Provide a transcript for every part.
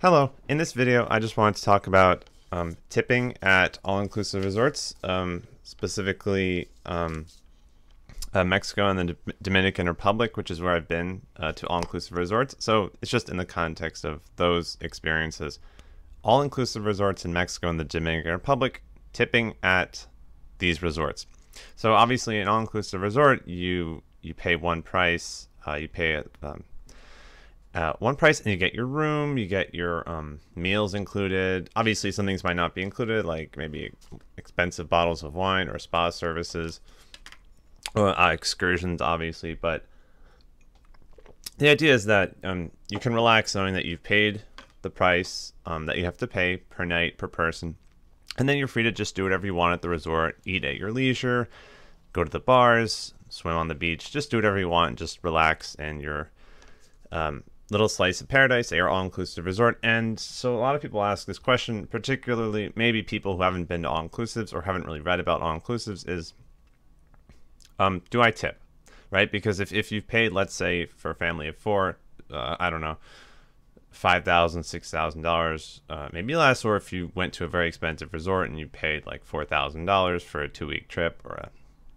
Hello. In this video, I just wanted to talk about tipping at all-inclusive resorts, specifically Mexico and the Dominican Republic, which is where I've been to all-inclusive resorts. So it's just in the context of those experiences. All-inclusive resorts in Mexico and the Dominican Republic, tipping at these resorts. So obviously, an all-inclusive resort, you pay one price. You pay one price, and you get your room, you get your meals included. Obviously, some things might not be included, like maybe expensive bottles of wine or spa services, or excursions, obviously. But the idea is that you can relax knowing that you've paid the price that you have to pay per night, per person. And then you're free to just do whatever you want at the resort, eat at your leisure, go to the bars, swim on the beach, just do whatever you want, just relax in your little slice of paradise at your all-inclusive resort. And so a lot of people ask this question, particularly maybe people who haven't been to all-inclusives or haven't really read about all-inclusives, is do I tip, right? Because if you've paid, let's say for a family of four, I don't know, $5,000, $6,000, maybe less, or if you went to a very expensive resort and you paid like $4,000 for a 2-week trip or a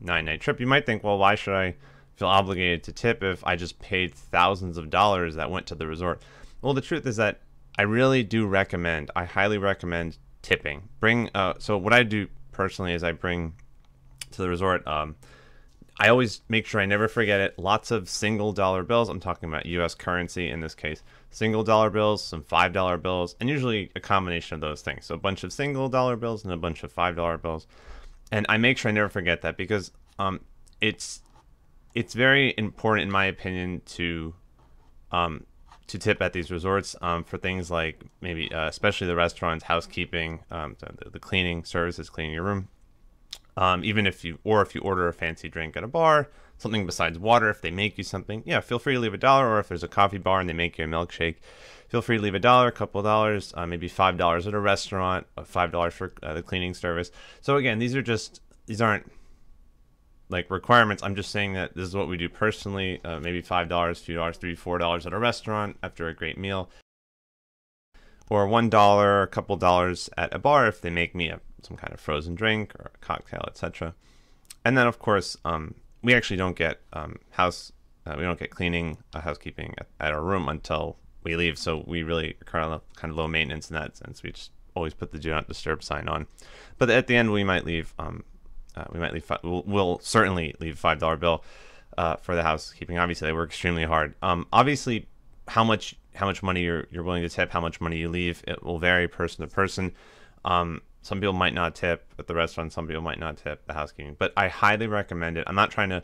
9-night trip, you might think, well, why should I feel obligated to tip if I just paid thousands of dollars that went to the resort? Well, the truth is that I really do recommend, I highly recommend tipping. So what I do personally is I bring to the resort, I always make sure I never forget it, lots of single dollar bills. I'm talking about US currency in this case. Single dollar bills, some $5 bills, and usually a combination of those things. So a bunch of single dollar bills and a bunch of $5 bills. And I make sure I never forget that because it's very important, in my opinion, to tip at these resorts for things like maybe especially the restaurants, housekeeping, the cleaning services, cleaning your room. Even if you order a fancy drink at a bar, something besides water, if they make you something, yeah, feel free to leave $1. Or if there's a coffee bar and they make you a milkshake, feel free to leave $1, a couple of dollars, maybe $5 at a restaurant, $5 for the cleaning service. So again, these aren't like requirements. I'm just saying that this is what we do personally. Maybe $5, a few dollars, $3, $4 at a restaurant after a great meal, or $1, a couple dollars at a bar if they make me some kind of frozen drink or a cocktail, etc. And then of course, we actually don't get we don't get cleaning, housekeeping at our room until we leave. So we really are kind of low maintenance in that sense. We just always put the do not disturb sign on. But at the end, we might leave. We'll certainly leave a $5 bill for the housekeeping. Obviously, they work extremely hard. Obviously, how much money you're willing to tip, how much money you leave, it will vary person to person. Some people might not tip at the restaurant. Some people might not tip the housekeeping. But I highly recommend it. I'm not trying to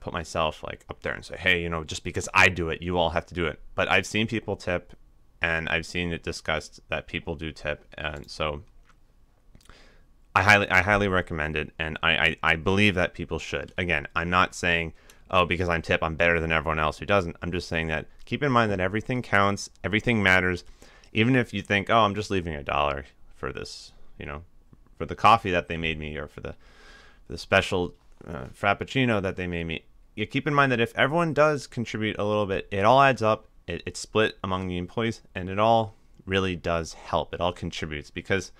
put myself like up there and say, hey, just because I do it, you all have to do it. But I've seen people tip, and I've seen it discussed that people do tip, and so I highly recommend it, and I believe that people should. Again, I'm not saying, oh, because I'm tip, I'm better than everyone else who doesn't. I'm just saying that keep in mind that everything counts, everything matters. Even if you think, oh, I'm just leaving $1 for this, for the coffee that they made me, or for the special frappuccino that they made me. You keep in mind that if everyone does contribute a little bit, it all adds up. It's split among the employees, and it all really does help. It all contributes, because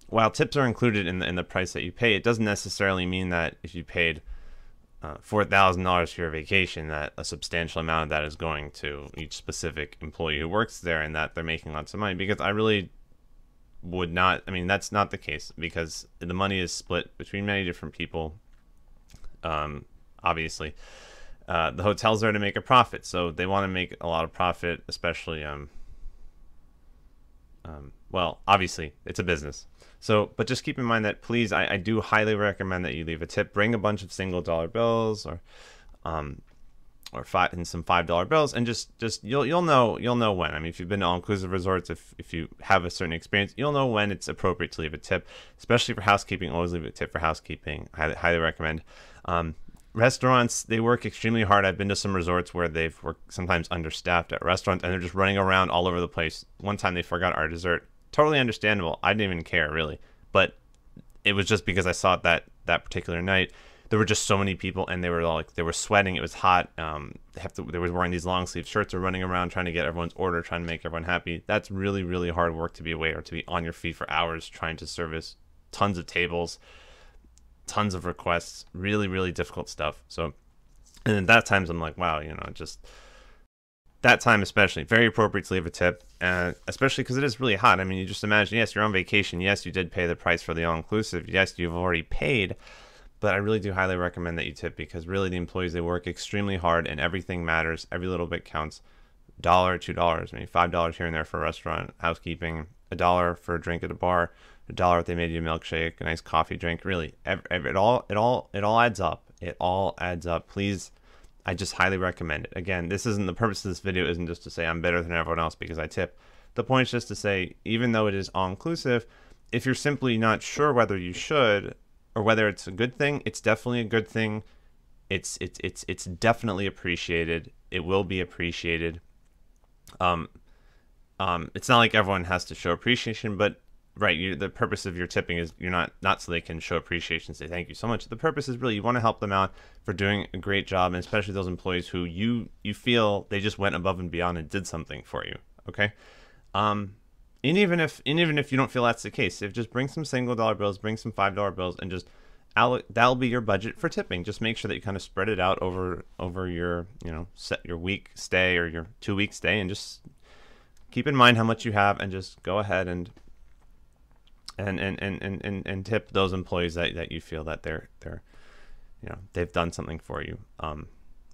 while tips are included in the price that you pay, it doesn't necessarily mean that if you paid $4,000 for your vacation, that a substantial amount of that is going to each specific employee who works there, and that they're making lots of money. Because I really would not, that's not the case, because the money is split between many different people. Obviously, the hotels are to make a profit, so they want to make a lot of profit, especially, well, obviously, it's a business. So, but just keep in mind that, please, I do highly recommend that you leave a tip. Bring a bunch of single dollar bills, or some $5 bills, and just you'll know when. If you've been to all-inclusive resorts, if you have a certain experience, you'll know when it's appropriate to leave a tip, especially for housekeeping. Always leave a tip for housekeeping. I highly recommend. Restaurants, they work extremely hard. I've been to some resorts where they've worked sometimes understaffed at restaurants, and they're just running around all over the place. One time they forgot our dessert. Totally understandable. I didn't even care, really. But it was just because I saw it that particular night. there were just so many people, and they were all like, they were sweating. It was hot. They were wearing these long sleeve shirts or running around trying to get everyone's order, trying to make everyone happy. That's really, really hard work to be a waiter, to be on your feet for hours trying to service tons of tables, tons of requests, really, really difficult stuff. So, and at that times I'm like, wow, just that time especially, very appropriate to leave a tip, especially because it is really hot. I mean, you just imagine, yes, you're on vacation. Yes, you did pay the price for the all-inclusive. Yes, you've already paid. But I really do highly recommend that you tip, because really the employees, they work extremely hard and everything matters. Every little bit counts. $1, $2, maybe $5 here and there for a restaurant, housekeeping, $1 for a drink at a bar, $1 if they made you a milkshake, a nice coffee drink. Really, it all adds up. It all adds up. Please, I just highly recommend it. Again, this isn't the purpose of this video. Isn't just to say I'm better than everyone else because I tip. The point is just to say, even though it is all inclusive, if you're simply not sure whether you should or whether it's a good thing, it's definitely a good thing. It's definitely appreciated. It will be appreciated. It's not like everyone has to show appreciation, but right, the purpose of your tipping is you're not so they can show appreciation and say thank you so much. The purpose is really you want to help them out for doing a great job, and especially those employees who you feel they just went above and beyond and did something for you. Okay. And even if you don't feel that's the case, if just bring some single dollar bills, bring some $5 bills, and just that'll be your budget for tipping. Just make sure that you kind of spread it out over your set your week stay or your 2-week stay, and just keep in mind how much you have, and just go ahead and tip those employees that you feel that they're they've done something for you.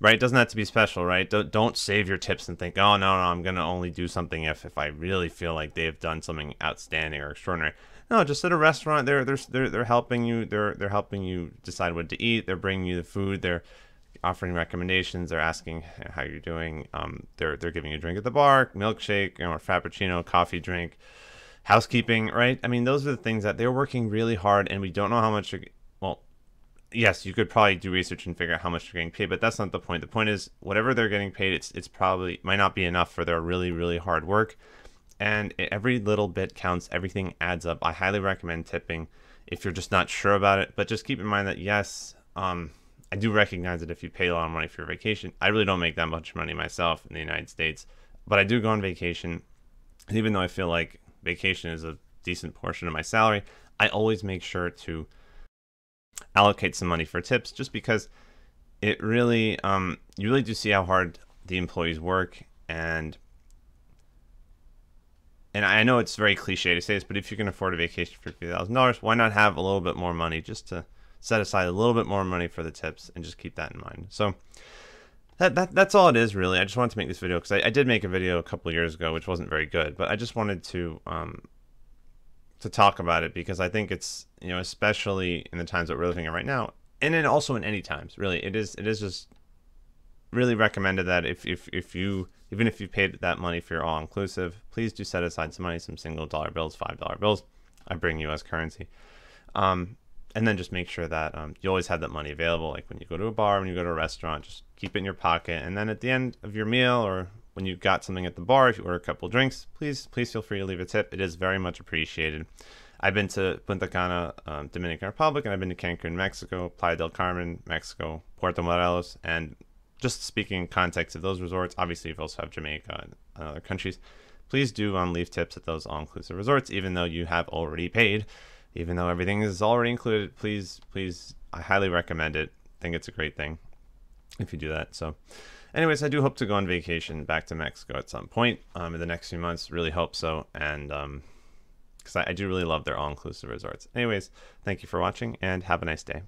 Right? It doesn't have to be special, right? Don't save your tips and think, oh, no, I'm going to only do something if I really feel like they've done something outstanding or extraordinary. No, just at a restaurant, they're helping you. They're helping you decide what to eat. They're bringing you the food. They're offering recommendations. They're asking how you're doing. They're giving you a drink at the bar, milkshake, or frappuccino, coffee drink, housekeeping, right? I mean, those are the things that they're working really hard, and we don't know how much. Well, yes, you could probably do research and figure out how much they're getting paid, but that's not the point. The point is, whatever they're getting paid, it's probably might not be enough for their really, really hard work. And every little bit counts. Everything adds up. I highly recommend tipping if you're just not sure about it. But just keep in mind that, yes, I do recognize that if you pay a lot of money for your vacation, I really don't make that much money myself in the United States. But I do go on vacation. And even though I feel like vacation is a decent portion of my salary, I always make sure to allocate some money for tips, just because it really, you really do see how hard the employees work. And I know it's very cliche to say this, but if you can afford a vacation for $50,000, why not have a little bit more money, just to set aside a little bit more money for the tips, and just keep that in mind. So that's all it is, really. I just wanted to make this video because I did make a video a couple of years ago, which wasn't very good, but I just wanted to talk about it, because I think it's, especially in the times that we're living in right now, and then also in any times, really, it is just really recommended that even if you paid that money for your all-inclusive, please do set aside some money, some single dollar bills, $5 bills. I bring U.S. currency. And then just make sure that you always have that money available. Like when you go to a bar, when you go to a restaurant, just keep it in your pocket. And then at the end of your meal, or when you've got something at the bar, if you order a couple of drinks, please feel free to leave a tip. It is very much appreciated. I've been to Punta Cana, Dominican Republic, and I've been to Cancun, Mexico, Playa del Carmen, Mexico, Puerto Morelos, and just speaking in context of those resorts, obviously you also have Jamaica and other countries. Please do leave tips at those all-inclusive resorts, even though you have already paid, even though everything is already included. Please, I highly recommend it. I think it's a great thing if you do that. So anyways, I do hope to go on vacation back to Mexico at some point in the next few months. Really hope so. And because I do really love their all-inclusive resorts. Anyways, thank you for watching, and have a nice day.